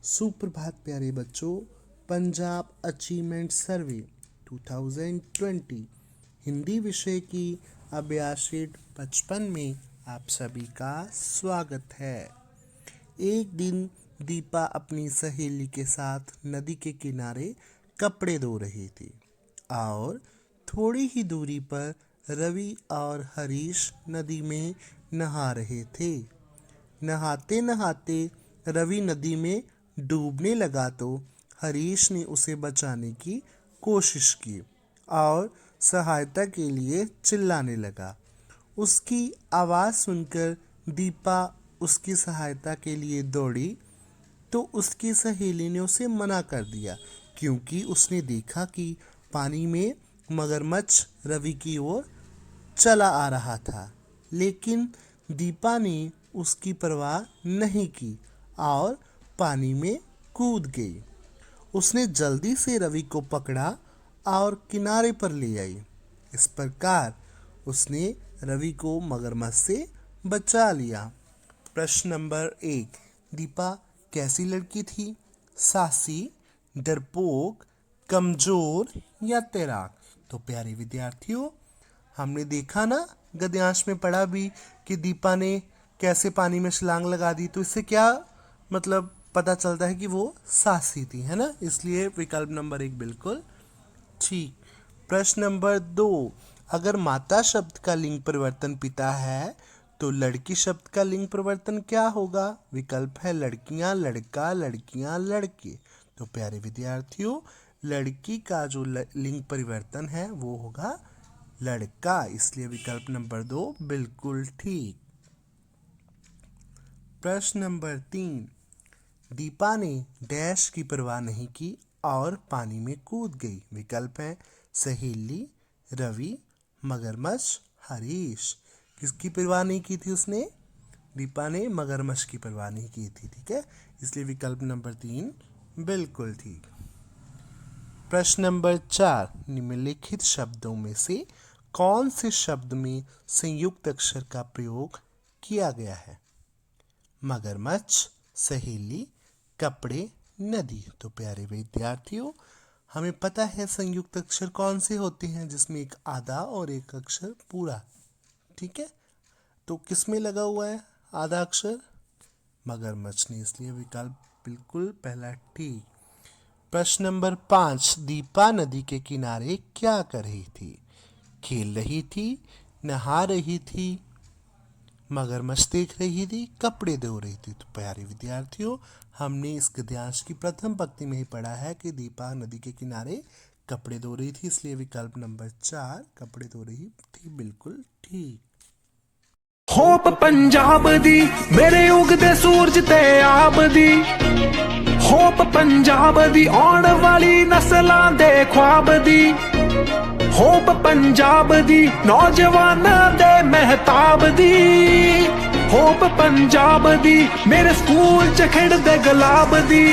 सुप्रभात प्यारे बच्चों। पंजाब अचीवमेंट सर्वे 2020 हिंदी विषय की अभ्यास शीट 55 में आप सभी का स्वागत है। एक दिन दीपा अपनी सहेली के साथ नदी के किनारे कपड़े धो रही थी और थोड़ी ही दूरी पर रवि और हरीश नदी में नहा रहे थे। नहाते नहाते रवि नदी में डूबने लगा तो हरीश ने उसे बचाने की कोशिश की और सहायता के लिए चिल्लाने लगा। उसकी आवाज़ सुनकर दीपा उसकी सहायता के लिए दौड़ी तो उसकी सहेली ने उसे मना कर दिया, क्योंकि उसने देखा कि पानी में मगरमच्छ रवि की ओर चला आ रहा था। लेकिन दीपा ने उसकी परवाह नहीं की और पानी में कूद गई। उसने जल्दी से रवि को पकड़ा और किनारे पर ले आई। इस प्रकार उसने रवि को मगरमच्छ से बचा लिया। प्रश्न नंबर 1, दीपा कैसी लड़की थी? साहसी, डरपोक, कमजोर या तैराक? तो प्यारे विद्यार्थियों, हमने देखा ना, गद्यांश में पढ़ा भी कि दीपा ने कैसे पानी में छलांग लगा दी। तो इससे क्या मतलब पता चलता है कि वो साहसी थी, है ना। इसलिए विकल्प नंबर 1 बिल्कुल ठीक। प्रश्न नंबर 2, अगर माता शब्द का लिंग परिवर्तन पिता है तो लड़की शब्द का लिंग परिवर्तन क्या होगा? विकल्प है लड़कियां, लड़का, लड़कियां, लड़के। तो प्यारे विद्यार्थियों, लड़की का जो लिंग परिवर्तन है वो होगा लड़का, इसलिए विकल्प नंबर 2 बिल्कुल ठीक। प्रश्न नंबर 3, दीपा ने डैश की परवाह नहीं की और पानी में कूद गई। विकल्प है सहेली, रवि, मगरमच्छ, हरीश। किसकी परवाह नहीं की थी उसने? दीपा ने मगरमच्छ की परवाह नहीं की थी, ठीक है। इसलिए विकल्प नंबर 3 बिल्कुल ठीक। प्रश्न नंबर 4, निम्नलिखित शब्दों में से कौन से शब्द में संयुक्त अक्षर का प्रयोग किया गया है? मगरमच्छ, सहेली, कपड़े, नदी। तो प्यारे विद्यार्थियों, हमें पता है संयुक्त अक्षर कौन से होते हैं, जिसमें एक आधा और एक अक्षर पूरा, ठीक है। तो किस में लगा हुआ है आधा अक्षर? मगरमच्छ ने, इसलिए विकल्प बिल्कुल पहला ठीक। प्रश्न नंबर 5, दीपा नदी के किनारे क्या कर रही थी? खेल रही थी, नहा रही थी, मगरमच्छ देख रही थी, कपड़े धो रही थी। तो प्यारे विद्यार्थियों, हमने इस गद्यांश की प्रथम पंक्ति में ही पढ़ा है कि दीपा नदी के किनारे कपड़े धो रही थी, इसलिए विकल्प नंबर 4 कपड़े धो रही थी बिल्कुल ठीक। होप पंजाब दी मेरे उगदे सूरज ते आब दी, होप पंजाब दी आउण वाली नस्लां दे ख्वाब दी, होप पंजाब दी नौजवानां दे महताब दी, होप पंजाब दी मेरे स्कूल च खिड़दे गुलाब दी।